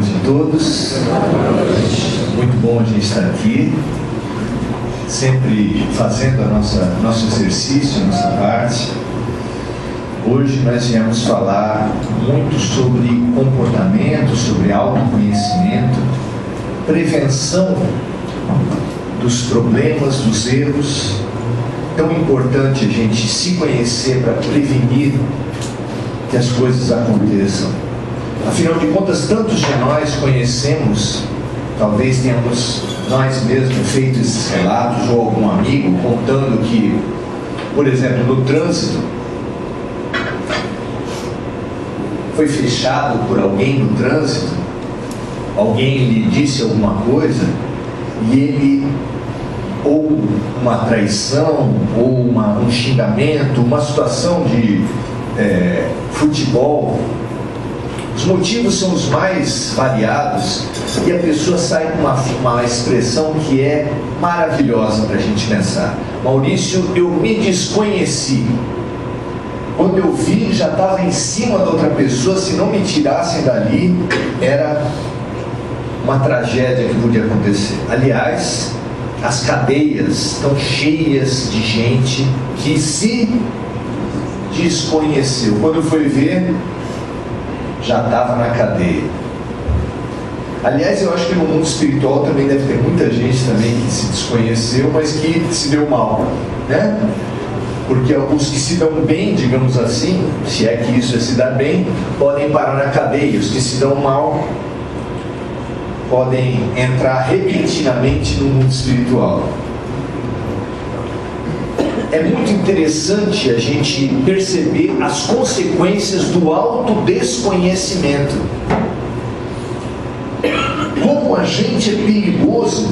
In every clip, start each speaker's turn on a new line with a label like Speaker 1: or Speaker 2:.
Speaker 1: noite a todos. Muito bom a gente estar aqui, sempre fazendo nosso exercício, a nossa parte. Hoje nós viemos falar muito sobre comportamento, sobre autoconhecimento, prevenção dos problemas, dos erros. Tão importante a gente se conhecer para prevenir que as coisas aconteçam. Afinal de contas, tantos de nós conhecemos, talvez tenhamos nós mesmos feito esses relatos, ou algum amigo contando que, por exemplo, no trânsito, foi fechado por alguém no trânsito, alguém lhe disse alguma coisa, e ele, ou uma traição, ou um xingamento, uma situação de futebol, os motivos são os mais variados, e a pessoa sai com uma expressão que é maravilhosa para a gente pensar. Maurício, eu me desconheci. Quando eu vi, já estava em cima da outra pessoa. Se não me tirassem dali, era uma tragédia que podia acontecer. Aliás, as cadeias estão cheias de gente que se desconheceu. Quando foi ver, já estava na cadeia. Aliás, eu acho que no mundo espiritual também deve ter muita gente também que se desconheceu, mas que se deu mal, né? Porque os que se dão bem, digamos assim, se é que isso é se dar bem, podem parar na cadeia. Os que se dão mal podem entrar repentinamente no mundo espiritual. É muito interessante a gente perceber as consequências do autodesconhecimento. Como a gente é perigoso.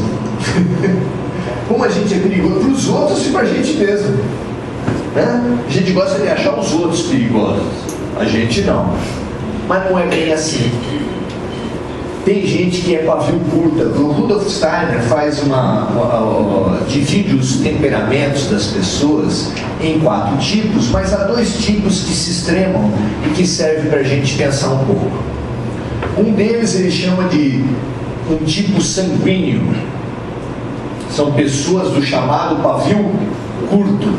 Speaker 1: Como a gente é perigoso para os outros e para a gente mesmo, né? A gente gosta de achar os outros perigosos, a gente não. Mas não é bem assim. Tem gente que é pavio curta. O Rudolf Steiner divide os temperamentos das pessoas em 4 tipos, mas há 2 tipos que se extremam e que servem para a gente pensar um pouco. Um deles ele chama de um tipo sanguíneo. São pessoas do chamado pavio curto,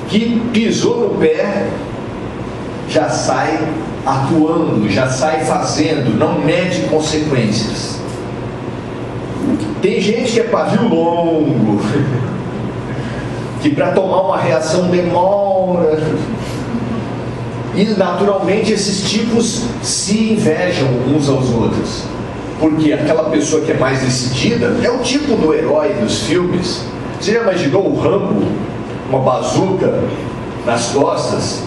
Speaker 1: que pisou no pé, já sai atuando, já sai fazendo, não mede consequências. Tem gente que é pavio longo, que para tomar uma reação demora. E naturalmente esses tipos se invejam uns aos outros, porque aquela pessoa que é mais decidida é o tipo do herói dos filmes. Você já imaginou o Rambo, uma bazuca nas costas,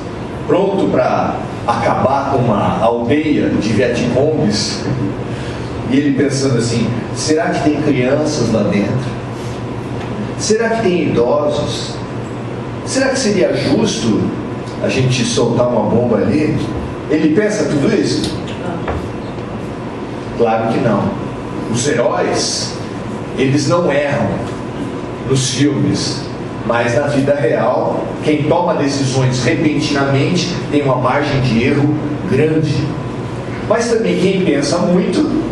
Speaker 1: pronto para acabar com uma aldeia de Vietcongues, e ele pensando assim: será que tem crianças lá dentro? Será que tem idosos? Será que seria justo a gente soltar uma bomba ali? Ele pensa tudo isso? Claro que não. Os heróis, eles não erram nos filmes, mas na vida real, quem toma decisões repentinamente tem uma margem de erro grande. Mas também quem pensa muito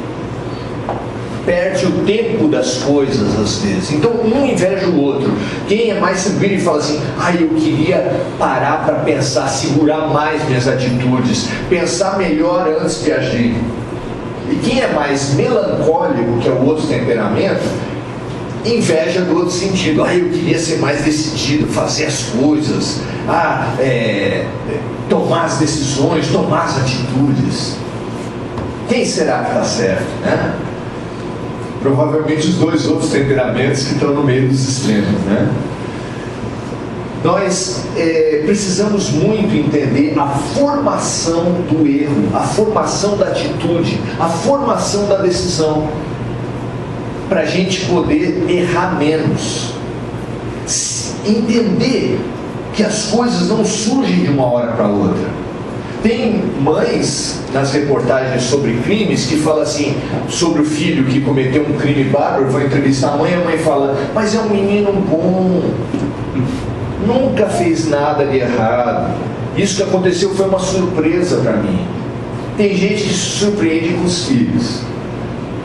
Speaker 1: perde o tempo das coisas às vezes. Então um inveja o outro. Quem é mais tranquilo e fala assim: eu queria parar para pensar, segurar mais minhas atitudes, pensar melhor antes de agir. E quem é mais melancólico, que é o outro temperamento, inveja do outro sentido. Eu queria ser mais decidido, fazer as coisas, tomar as decisões, tomar as atitudes. Quem será que está certo, né? Provavelmente os 2 outros temperamentos que estão no meio dos extremos, né? Nós precisamos muito entender a formação do erro, a formação da atitude, a formação da decisão, para a gente poder errar menos. Entender que as coisas não surgem de uma hora para outra. Tem mães nas reportagens sobre crimes que falam assim, sobre o filho que cometeu um crime bárbaro, vai entrevistar a mãe fala: mas é um menino bom, nunca fez nada de errado, isso que aconteceu foi uma surpresa para mim. Tem gente que se surpreende com os filhos.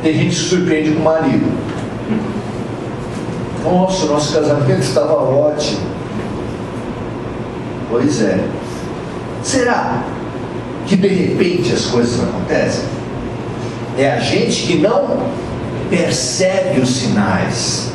Speaker 1: Tem gente que se surpreende com o marido. Nossa, o nosso casamento estava ótimo. Pois é. Será que de repente as coisas acontecem? É a gente que não percebe os sinais.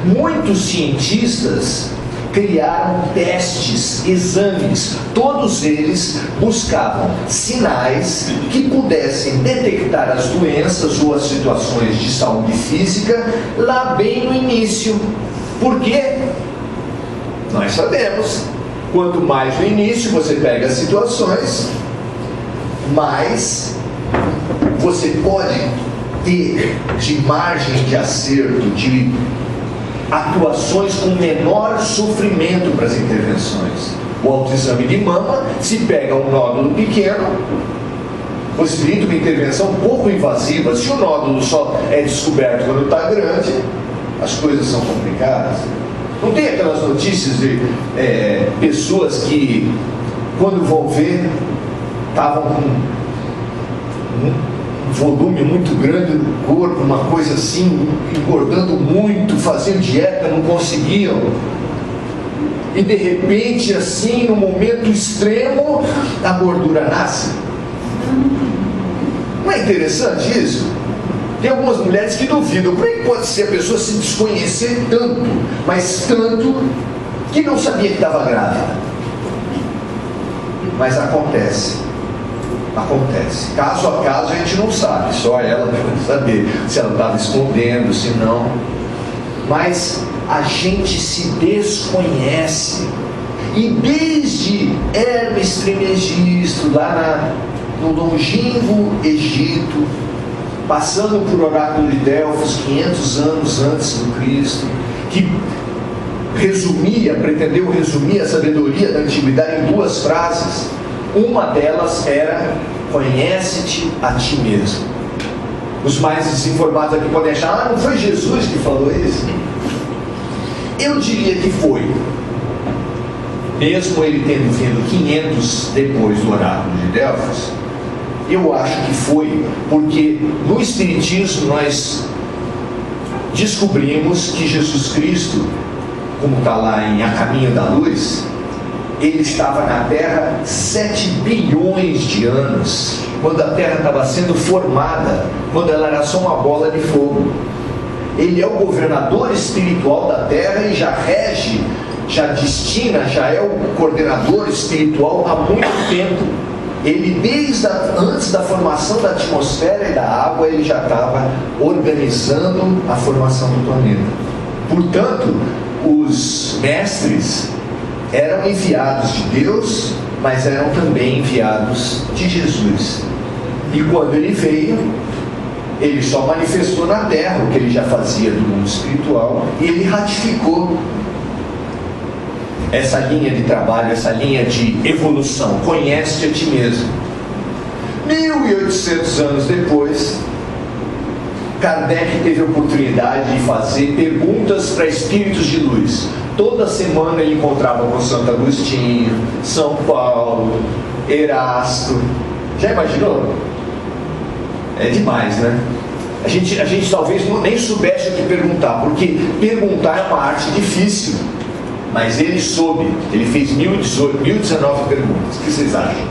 Speaker 1: Muitos cientistas criaram testes, exames, todos eles buscavam sinais que pudessem detectar as doenças ou as situações de saúde física lá bem no início. Por quê? Nós sabemos, quanto mais no início você pega as situações, mais você pode ter de margem de acerto, de atuações com menor sofrimento para as intervenções. O autoexame de mama, se pega um nódulo pequeno, possibilita uma intervenção pouco invasiva. Se o nódulo só é descoberto quando está grande, as coisas são complicadas. Não tem aquelas notícias de pessoas que, quando vão ver, estavam com um volume muito grande no corpo, uma coisa assim, engordando muito, fazendo dieta, não conseguiam. E de repente, assim, no momento extremo, a gordura nasce. Não é interessante isso? Tem algumas mulheres que duvidam. Como é que pode ser a pessoa se desconhecer tanto, mas tanto, que não sabia que estava grávida? Mas acontece. Acontece. Caso a caso a gente não sabe, só ela deve saber se ela estava escondendo, se não. Mas a gente se desconhece. E desde Hermes Trismegisto, lá no longínquo Egito, passando por Oráculo de Delfos, 500 anos antes do Cristo, que pretendeu resumir a sabedoria da antiguidade em 2 frases. Uma delas era: conhece-te a ti mesmo. Os mais desinformados aqui podem achar: não foi Jesus que falou isso? Eu diria que foi. Mesmo ele tendo vindo 500 depois do Oráculo de Delfos, eu acho que foi porque no Espiritismo nós descobrimos que Jesus Cristo, como está lá em A Caminho da Luz, ele estava na Terra 7 bilhões de anos, quando a Terra estava sendo formada, quando ela era só uma bola de fogo. Ele é o governador espiritual da Terra e já rege, já destina, já é o coordenador espiritual há muito tempo. Ele, antes da formação da atmosfera e da água, ele já estava organizando a formação do planeta. Portanto, os mestres eram enviados de Deus, mas eram também enviados de Jesus. E quando ele veio, ele só manifestou na Terra o que ele já fazia do mundo espiritual, e ele ratificou essa linha de trabalho, essa linha de evolução. Conhece-te a ti mesmo. 1800 anos depois, Kardec teve a oportunidade de fazer perguntas para espíritos de luz. Toda semana ele encontrava com Santo Agostinho, São Paulo, Erasto. Já imaginou? É demais, né? A gente talvez nem soubesse o que perguntar, porque perguntar é uma arte difícil. Mas ele soube, ele fez 1019 perguntas. O que vocês acham?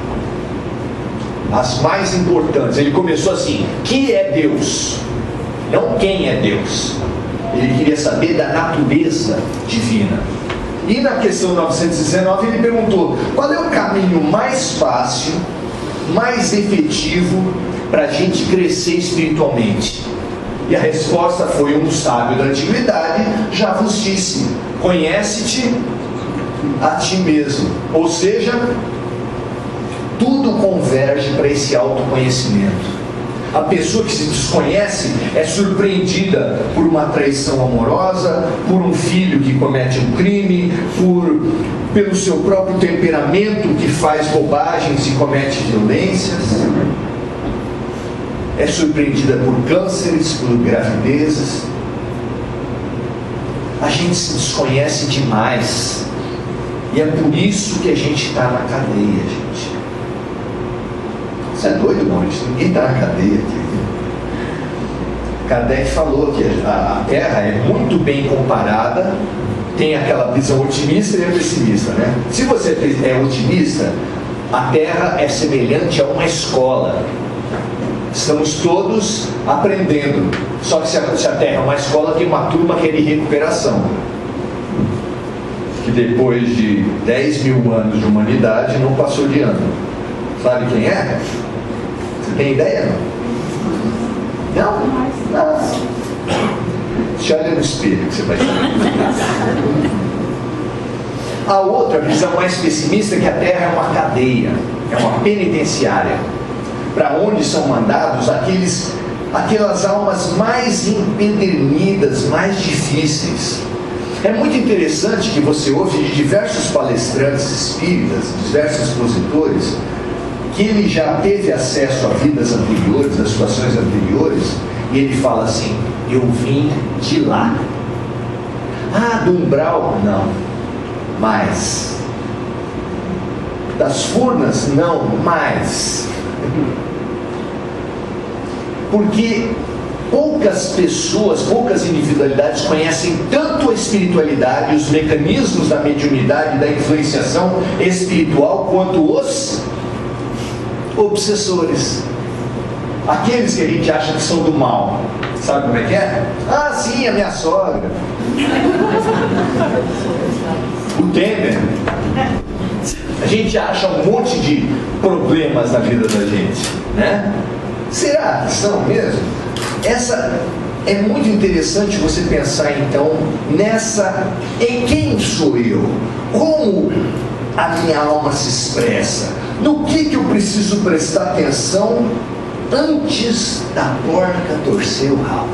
Speaker 1: As mais importantes. Ele começou assim: que é Deus? Não quem é Deus. Ele queria saber da natureza divina. E na questão 919 ele perguntou: qual é o caminho mais fácil, mais efetivo para a gente crescer espiritualmente? E a resposta foi: um sábio da antiguidade já vos disse: conhece-te a ti mesmo. Ou seja, tudo converge para esse autoconhecimento. A pessoa que se desconhece é surpreendida por uma traição amorosa, por um filho que comete um crime, pelo seu próprio temperamento que faz bobagens e comete violências. É surpreendida por cânceres, por gravidezes. A gente se desconhece demais. E é por isso que a gente está na cadeia, gente. Você é doido, Maurício? Ninguém está na cadeia aqui. Kardec falou que a Terra é muito bem comparada, tem aquela visão otimista e pessimista, né? Se você é otimista, a Terra é semelhante a uma escola. Estamos todos aprendendo. Só que se a Terra é uma escola, tem uma turma que é de recuperação, que depois de 10 mil anos de humanidade não passou de ano. Sabe quem é? Você tem ideia? Não? Não. Se olha no espelho que você vai saber. A outra visão mais pessimista é que a Terra é uma cadeia, é uma penitenciária, para onde são mandados aquelas almas mais empedernidas, mais difíceis. É muito interessante que você ouve de diversos palestrantes espíritas, diversos expositores, que ele já teve acesso a vidas anteriores, a situações anteriores, e ele fala assim: eu vim de lá. Ah, do umbral? Não. Mais. Das furnas? Não. Mais. Porque poucas pessoas, poucas individualidades conhecem tanto a espiritualidade, os mecanismos da mediunidade, da influenciação espiritual, quanto os obsessores. Aqueles que a gente acha que são do mal. Sabe como é que é? Ah, sim, a minha sogra. O Temer. A gente acha um monte de problemas na vida da gente, né? Será que são mesmo? Essa é muito interessante você pensar então em quem sou eu? Como a minha alma se expressa? No que eu preciso prestar atenção antes da porca torcer o rabo?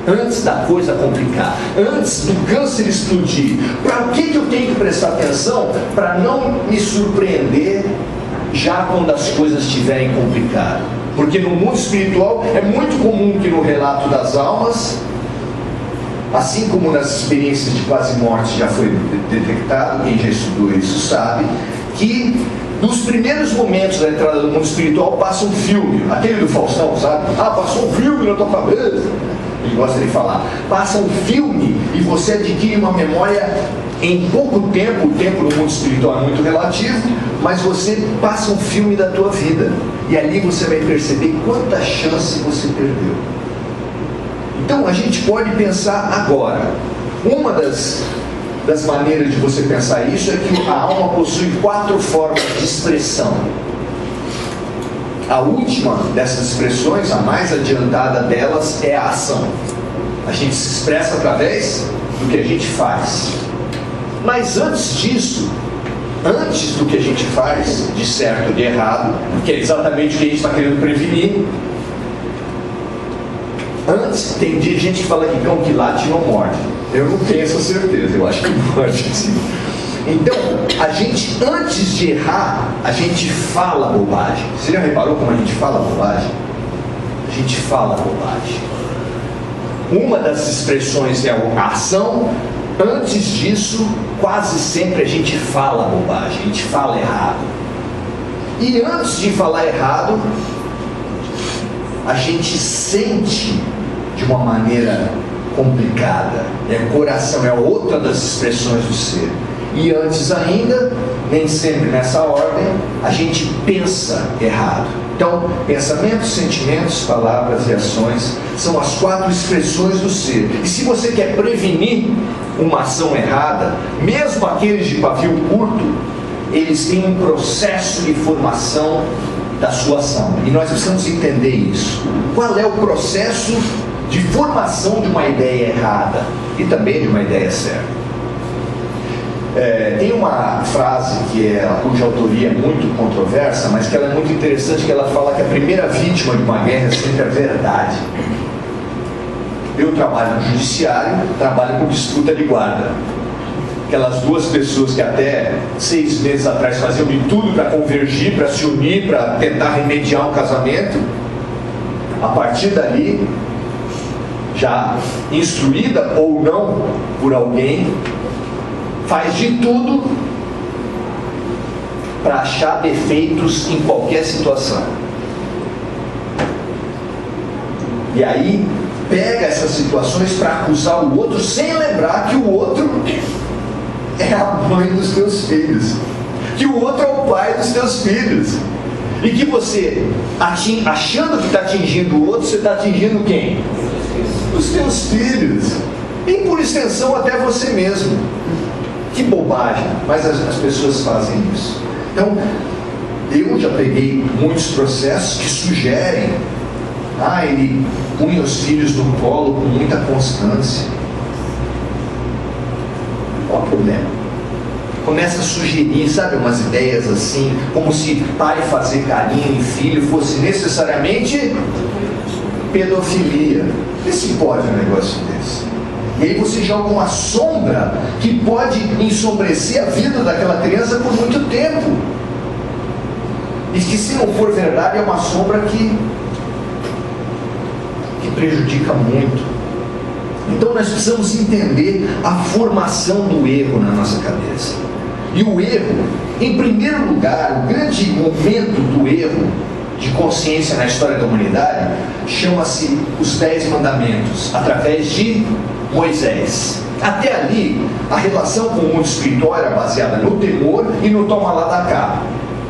Speaker 1: Antes da coisa complicar, antes do câncer explodir? Para o que eu tenho que prestar atenção para não me surpreender já quando as coisas estiverem complicadas? Porque no mundo espiritual é muito comum que no relato das almas, assim como nas experiências de quase morte já foi detectado, quem já estudou isso sabe, que nos primeiros momentos da entrada do mundo espiritual passa um filme, aquele do Faustão, sabe? Ah, passou um filme na tua cabeça. Ele gosta de falar. Passa um filme e você adquire uma memória em pouco tempo. O tempo no mundo espiritual é muito relativo, mas você passa um filme da tua vida. E ali você vai perceber quanta chance você perdeu. Então a gente pode pensar agora. Uma das maneiras de você pensar isso é que a alma possui 4 formas de expressão. A última dessas expressões, a mais adiantada delas, é a ação. A gente se expressa através do que a gente faz. Mas antes disso, antes do que a gente faz, de certo ou de errado, que é exatamente o que a gente está querendo prevenir, antes, tem gente que fala que cão que late não morde. Eu não tenho essa certeza, eu acho que morde sim. Então, a gente, antes de errar, a gente fala bobagem. Você já reparou como a gente fala bobagem? A gente fala bobagem. Uma das expressões é a ação. Antes disso, quase sempre a gente fala bobagem, a gente fala errado. E antes de falar errado, a gente sente de uma maneira complicada. É coração, é outra das expressões do ser. E antes ainda, nem sempre nessa ordem, a gente pensa errado. Então, pensamentos, sentimentos, palavras e ações são as 4 expressões do ser. E se você quer prevenir uma ação errada, mesmo aqueles de pavio curto, eles têm um processo de formação da sua ação. E nós precisamos entender isso. Qual é o processo de formação de uma ideia errada e também de uma ideia certa? Tem uma frase cuja autoria é muito controversa, mas que ela é muito interessante, que ela fala que a primeira vítima de uma guerra é sempre a verdade. Eu trabalho no judiciário, trabalho com disputa de guarda. Aquelas 2 pessoas que até 6 meses atrás faziam de tudo para convergir, para se unir, para tentar remediar um casamento, a partir dali, já instruída ou não por alguém, faz de tudo para achar defeitos em qualquer situação. E aí pega essas situações para acusar o outro, sem lembrar que o outro é a mãe dos teus filhos, que o outro é o pai dos teus filhos, e que você, achando que está atingindo o outro, você está atingindo quem? Os teus filhos, e por extensão até você mesmo. Que bobagem, mas as pessoas fazem isso. Então, eu já peguei muitos processos que sugerem, ele punha os filhos no colo com muita constância. Qual o problema? Começa a sugerir, sabe, umas ideias assim, como se pai fazer carinho em filho fosse necessariamente pedofilia. Vê se pode um negócio desse. E aí você joga uma sombra que pode ensombrecer a vida daquela criança por muito tempo. E que, se não for verdade, é uma sombra que prejudica muito. Então nós precisamos entender a formação do erro na nossa cabeça. E o erro, em primeiro lugar, o grande momento do erro de consciência na história da humanidade chama-se os 10 mandamentos, através de Moisés. Até ali, a relação com o mundo espiritual era baseada no temor e no toma lá da cá.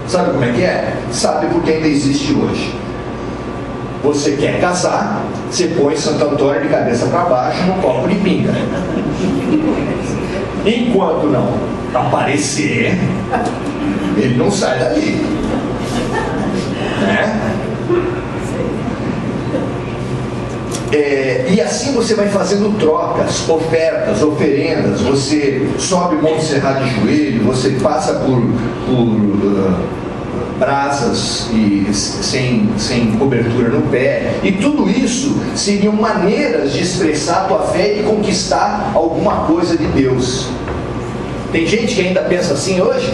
Speaker 1: Sabe como é que é? Sabe, porque ainda existe hoje. Você quer casar, você põe Santo Antônio de cabeça para baixo no copo de pinga. Enquanto não aparecer, ele não sai dali. Né? E assim você vai fazendo trocas, ofertas, oferendas. Você sobe o Monte Serra de joelho, você passa por brasas e sem cobertura no pé, e tudo isso seriam maneiras de expressar a tua fé e de conquistar alguma coisa de Deus. Tem gente que ainda pensa assim hoje?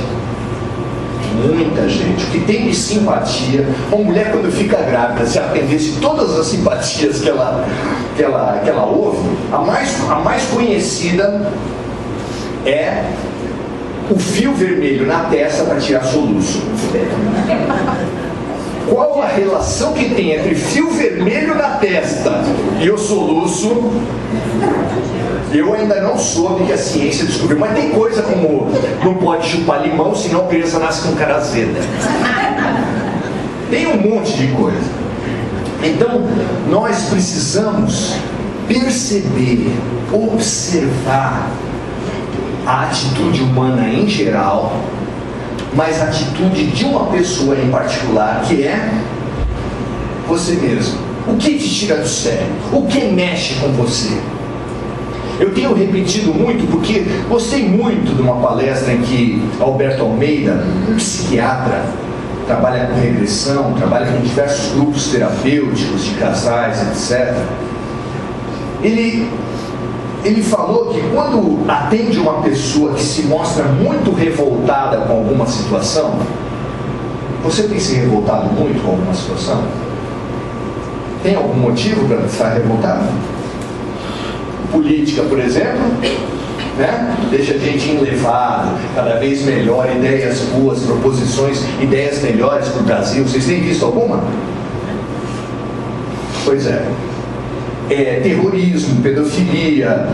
Speaker 1: Muita gente. O que tem de simpatia, uma mulher quando fica grávida, se atendesse todas as simpatias que ela ouve, a mais conhecida é o fio vermelho na testa para tirar soluço. Qual a relação que tem entre fio vermelho na testa e o soluço? Eu ainda não soube que a ciência descobriu, mas tem coisa como não pode chupar limão, senão a criança nasce com cara azeda. Tem um monte de coisa. Então, nós precisamos perceber, observar a atitude humana em geral, mas a atitude de uma pessoa em particular, que é você mesmo. O que te tira do sério? O que mexe com você? Eu tenho repetido muito porque gostei muito de uma palestra em que Alberto Almeida, um psiquiatra, trabalha com regressão, trabalha com diversos grupos terapêuticos de casais, etc. Ele falou que quando atende uma pessoa que se mostra muito revoltada com alguma situação, você tem se revoltado muito com alguma situação? Tem algum motivo para estar revoltado? Política, por exemplo, né? Deixa a gente enlevado, cada vez melhor, ideias boas, proposições, ideias melhores para o Brasil. Vocês têm visto alguma? Pois é. Terrorismo, pedofilia,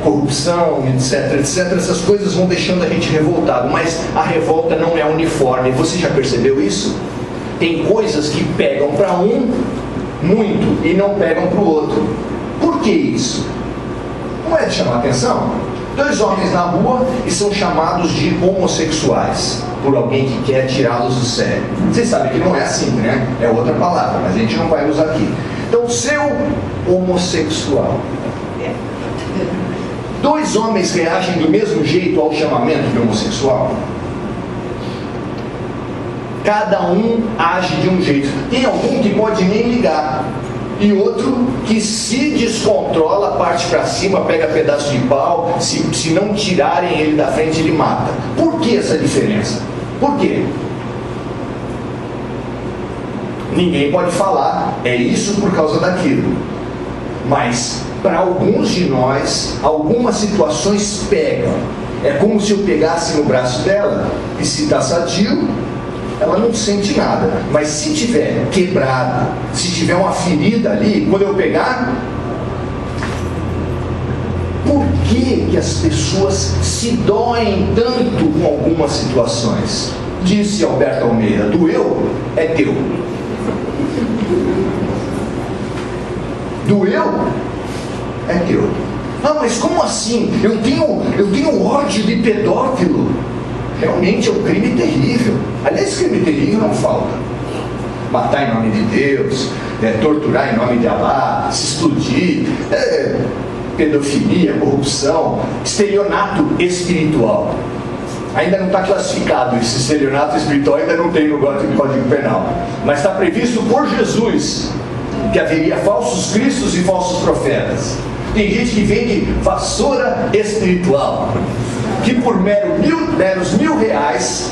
Speaker 1: corrupção, etc, etc. Essas coisas vão deixando a gente revoltado, mas a revolta não é uniforme. Você já percebeu isso? Tem coisas que pegam para um muito e não pegam para o outro. Por que isso? Não é de chamar atenção? 2 homens na rua e são chamados de homossexuais por alguém que quer tirá-los do sério. Vocês sabem que não é assim, né? É outra palavra, mas a gente não vai usar aqui. Então, seu homossexual. 2 homens reagem do mesmo jeito ao chamamento de homossexual? Cada um age de um jeito. Tem algum que pode nem ligar, e outro que se descontrola, parte para cima, pega pedaço de pau, se não tirarem ele da frente, ele mata. Por que essa diferença? Por quê? Ninguém pode falar, é isso por causa daquilo. Mas, para alguns de nós, algumas situações pegam. É como se eu pegasse no braço dela, e se está sadio, ela não sente nada. Mas se tiver quebrado, se tiver uma ferida ali, quando eu pegar, por que as pessoas se doem tanto com algumas situações? Disse Alberto Almeida: doeu, é teu. Doeu, é teu. Ah, mas como assim? Eu tenho ódio de pedófilo. Realmente é um crime terrível. Aliás, crime terrível não falta. Matar em nome de Deus, torturar em nome de Alá, se explodir, pedofilia, corrupção, estelionato espiritual. Ainda não está classificado, esse estelionato espiritual ainda não tem no Código Penal. Mas está previsto por Jesus que haveria falsos cristos e falsos profetas. Tem gente que vende vassoura espiritual, que por meros R$1.000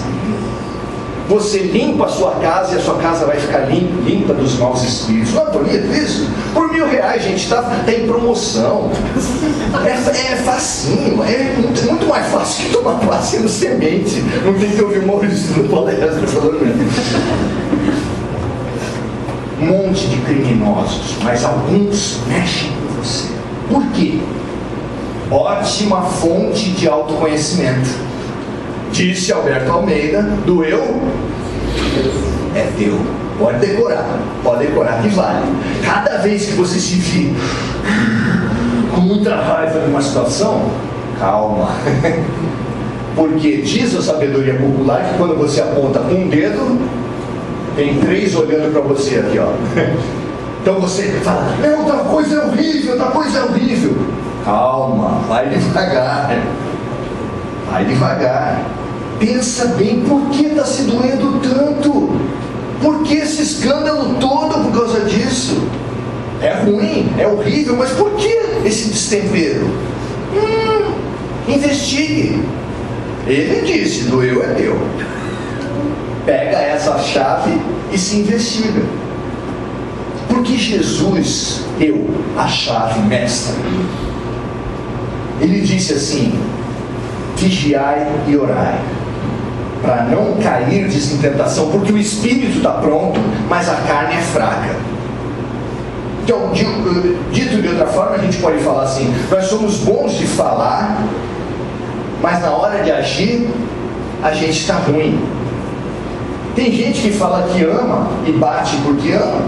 Speaker 1: você limpa a sua casa e a sua casa vai ficar limpa dos maus espíritos. Não é bonito isso? Por R$1.000, gente, está em promoção. É facinho, é muito mais fácil que tomar vacina semente. Não tem que ouvir o Maurício no palestra falando mesmo. Um monte de criminosos, mas alguns mexem com você. Por quê? Ótima fonte de autoconhecimento. Disse Alberto Almeida: do eu é teu. Pode decorar que vale. Cada vez que você se vir com muita raiva numa situação, calma. Porque diz a sabedoria popular que quando você aponta com um dedo, tem 3 olhando para você aqui, ó. Então você fala: outra coisa é horrível, outra coisa é horrível. Calma, vai devagar. Vai devagar. Pensa bem, por que está se doendo tanto? Por que esse escândalo todo por causa disso? É ruim, é horrível, mas por que esse destempero? Investigue. Ele disse: doeu é teu. Pega essa chave e se investiga. Porque Jesus deu a chave mestra. Ele disse assim: vigiai e orai, para não cair em tentação, porque o espírito está pronto, mas a carne é fraca. Então, dito de outra forma, a gente pode falar assim: nós somos bons de falar, mas na hora de agir, a gente está ruim. Tem gente que fala que ama e bate porque ama.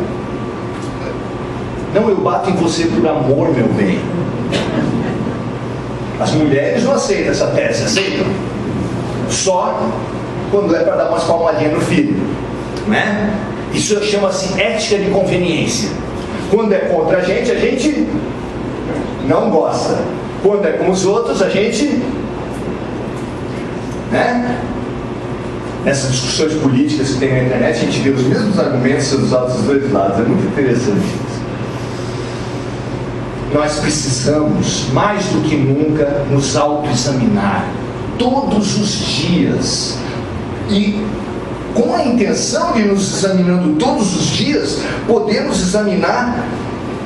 Speaker 1: Não, eu bato em você por amor, meu bem. As mulheres não aceitam essa tese, aceitam? Só quando é para dar umas palmadinhas no filho, né? Isso chama-se ética de conveniência. Quando é contra a gente não gosta. Quando é com os outros, a gente, né? Nessas discussões políticas que tem na internet, a gente vê os mesmos argumentos sendo usados dos dois lados. É muito interessante isso. Nós precisamos, mais do que nunca, nos autoexaminar todos os dias. E com a intenção de nos examinando todos os dias, podemos examinar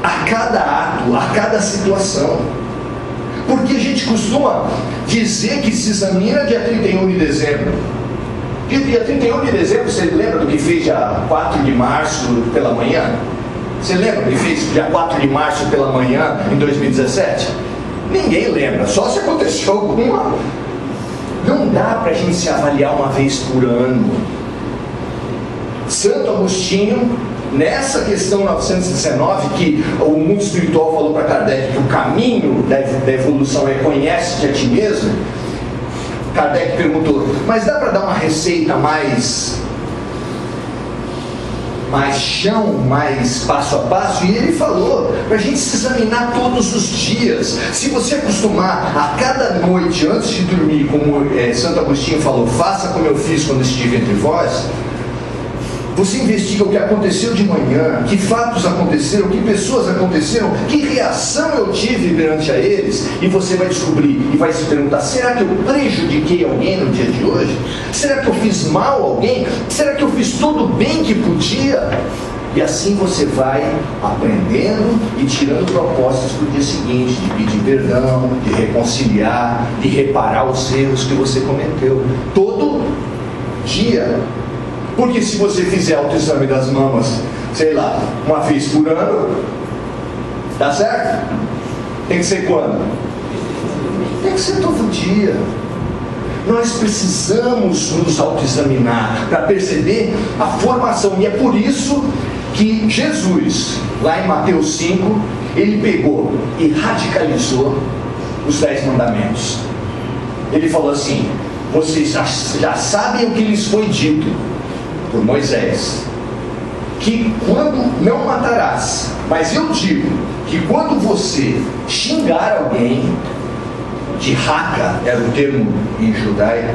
Speaker 1: a cada ato, a cada situação. Porque a gente costuma dizer que se examina dia 31 de dezembro. Dia 31 de dezembro, você lembra do que fez dia 4 de março pela manhã? Você lembra do que fez dia 4 de março pela manhã em 2017? Ninguém lembra, só se aconteceu alguma. Não dá para a gente se avaliar uma vez por ano. Santo Agostinho, nessa questão 919, que o mundo espiritual falou para Kardec que o caminho da evolução é conhece-te a ti mesmo, Kardec perguntou: mas dá para dar uma receita mais chão, mais passo a passo? E ele falou para a gente se examinar todos os dias. Se você acostumar a cada noite antes de dormir, como Santo Agostinho falou, faça como eu fiz quando estive entre vós. Você investiga o que aconteceu de manhã, que fatos aconteceram, que pessoas aconteceram, que reação eu tive perante a eles, e você vai descobrir e vai se perguntar: será que eu prejudiquei alguém no dia de hoje? Será que eu fiz mal a alguém? Será que eu fiz tudo o bem que podia? E assim você vai aprendendo e tirando propostas para o dia seguinte, de pedir perdão, de reconciliar, de reparar os erros que você cometeu. Todo dia. Porque se você fizer autoexame das mamas, sei lá, uma vez por ano, tá certo? Tem que ser quando? Tem que ser todo dia. Nós precisamos nos autoexaminar para perceber a formação. E é por isso que Jesus, lá em Mateus 5, ele pegou e radicalizou os 10 mandamentos. Ele falou assim: vocês já sabem o que lhes foi dito por Moisés, que quando não matarás, mas eu digo que quando você xingar alguém, de raca era o termo em judaico,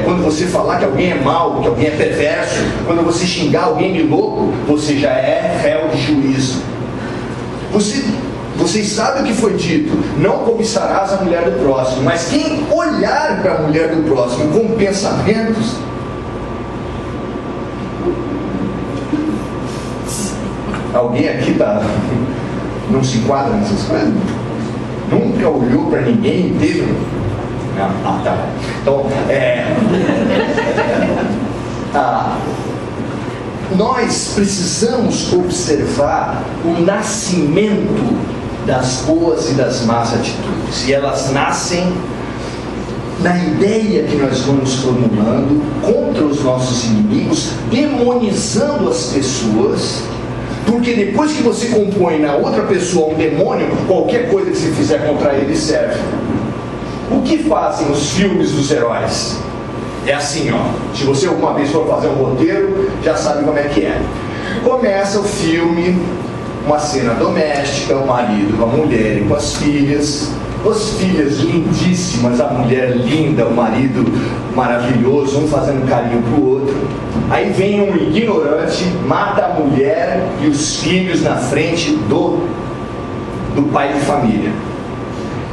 Speaker 1: quando você falar que alguém é mau, que alguém é perverso, quando você xingar alguém de louco, você já é réu de juízo. Vocês sabem o que foi dito: não cobiçarás a mulher do próximo. Mas quem olhar para a mulher do próximo com pensamentos, alguém aqui não se enquadra nessas coisas? Nunca olhou para ninguém e teve? Não, tá. Então, nós precisamos observar o nascimento das boas e das más atitudes. E elas nascem na ideia que nós vamos formulando contra os nossos inimigos, demonizando as pessoas. Porque depois que você compõe na outra pessoa um demônio, qualquer coisa que você fizer contra ele serve. O que fazem os filmes dos heróis? É assim, ó. Se você alguma vez for fazer um roteiro, já sabe como é que é. Começa o filme, uma cena doméstica, o marido com a mulher e com as filhas lindíssimas, a mulher linda, o marido maravilhoso, um fazendo carinho pro outro. Aí vem um ignorante, mata a mulher e os filhos na frente do pai de família.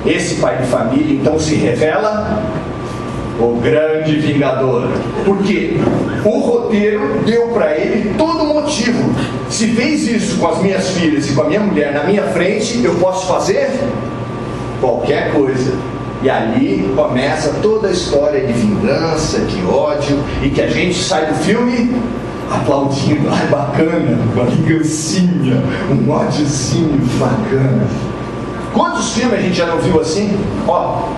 Speaker 1: Esse pai de família então se revela o grande vingador. Por quê? O roteiro deu para ele todo o motivo. Se fez isso com as minhas filhas e com a minha mulher na minha frente, eu posso fazer qualquer coisa. E ali começa toda a história de vingança, de ódio, e que a gente sai do filme aplaudindo. Ai, bacana, uma vingancinha, um ódiozinho bacana. Quantos filmes a gente já não viu assim? Ó,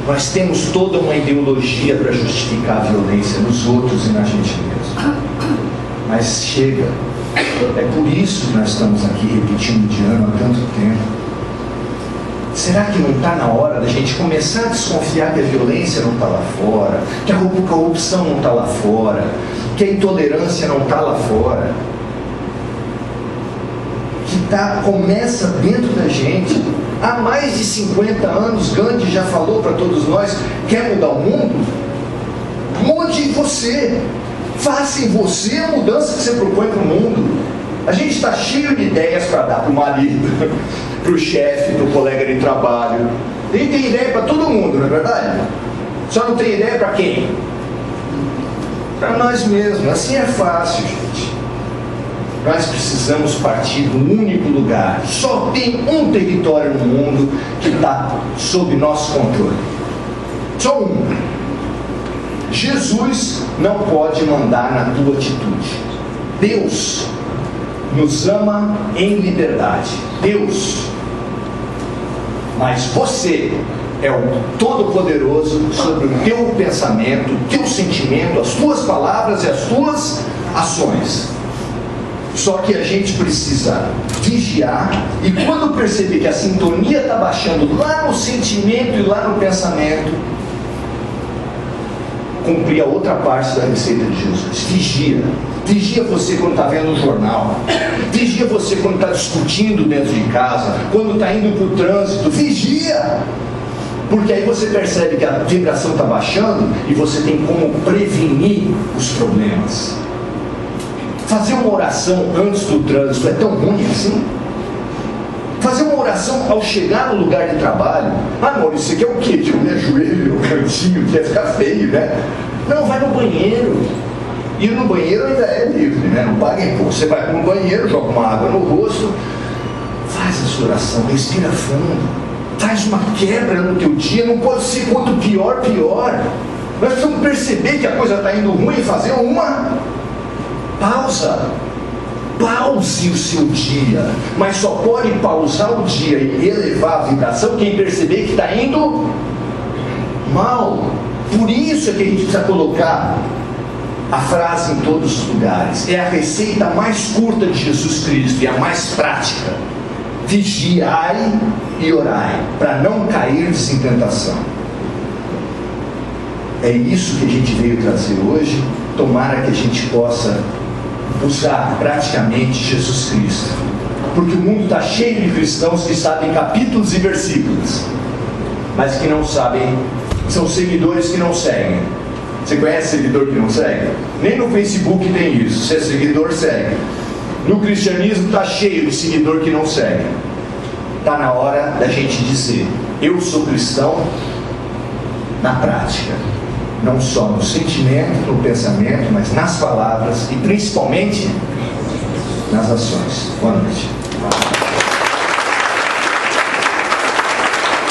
Speaker 1: nós temos toda uma ideologia para justificar a violência nos outros e na gente mesmo. Mas chega. É por isso que nós estamos aqui repetindo de ano há tanto tempo. Será que não está na hora da gente começar a desconfiar que a violência não está lá fora, que a corrupção não está lá fora, que a intolerância não está lá fora? Que começa dentro da gente. Há mais de 50 anos, Gandhi já falou para todos nós: quer mudar o mundo? Mude você. Faça em você a mudança que você propõe para o mundo. A gente está cheio de ideias para dar para o marido, para o chefe, para o colega de trabalho. A gente tem ideia para todo mundo, não é verdade? Só não tem ideia para quem? Para nós mesmos. Assim é fácil, gente. Nós precisamos partir do único lugar. Só tem um território no mundo que está sob nosso controle. Só um. Jesus não pode mandar na tua atitude. Deus nos ama em liberdade. Deus. Mas você é o Todo-Poderoso sobre o teu pensamento, o teu sentimento, as tuas palavras e as tuas ações. Só que a gente precisa vigiar, e quando perceber que a sintonia está baixando lá no sentimento e lá no pensamento, cumprir a outra parte da receita de Jesus. Vigia. Vigia você quando está vendo um jornal. Vigia você quando está discutindo dentro de casa, quando está indo para o trânsito. Vigia! Porque aí você percebe que a vibração está baixando e você tem como prevenir os problemas. Fazer uma oração antes do trânsito é tão ruim assim? Fazer uma oração ao chegar no lugar de trabalho. Ah, Maurício, isso aqui é o quê? Tipo, me ajoelho no cantinho, que ia ficar feio, né? Não, vai no banheiro. Ir no banheiro ainda é livre, né? Não paga imposto. Você vai no banheiro, joga uma água no rosto, faz a sua oração, respira fundo, faz uma quebra no teu dia. Não pode ser quanto pior, pior. Nós precisamos perceber que a coisa está indo ruim e fazer uma pausa. Pause o seu dia, mas só pode pausar o dia e elevar a vibração quem perceber que está indo mal. Por isso é que a gente precisa colocar a frase em todos os lugares. É a receita mais curta de Jesus Cristo e a mais prática: vigiai e orai, para não cairdes em tentação. É isso que a gente veio trazer hoje. Tomara que a gente possa usar praticamente Jesus Cristo, porque o mundo está cheio de cristãos que sabem capítulos e versículos, mas que não sabem, são seguidores que não seguem. Você conhece seguidor que não segue? Nem no Facebook tem isso. Se é seguidor, segue. No cristianismo está cheio de seguidor que não segue. Está na hora da gente dizer: eu sou cristão na prática, não só no sentimento, no pensamento, mas nas palavras e principalmente nas ações. Boa noite.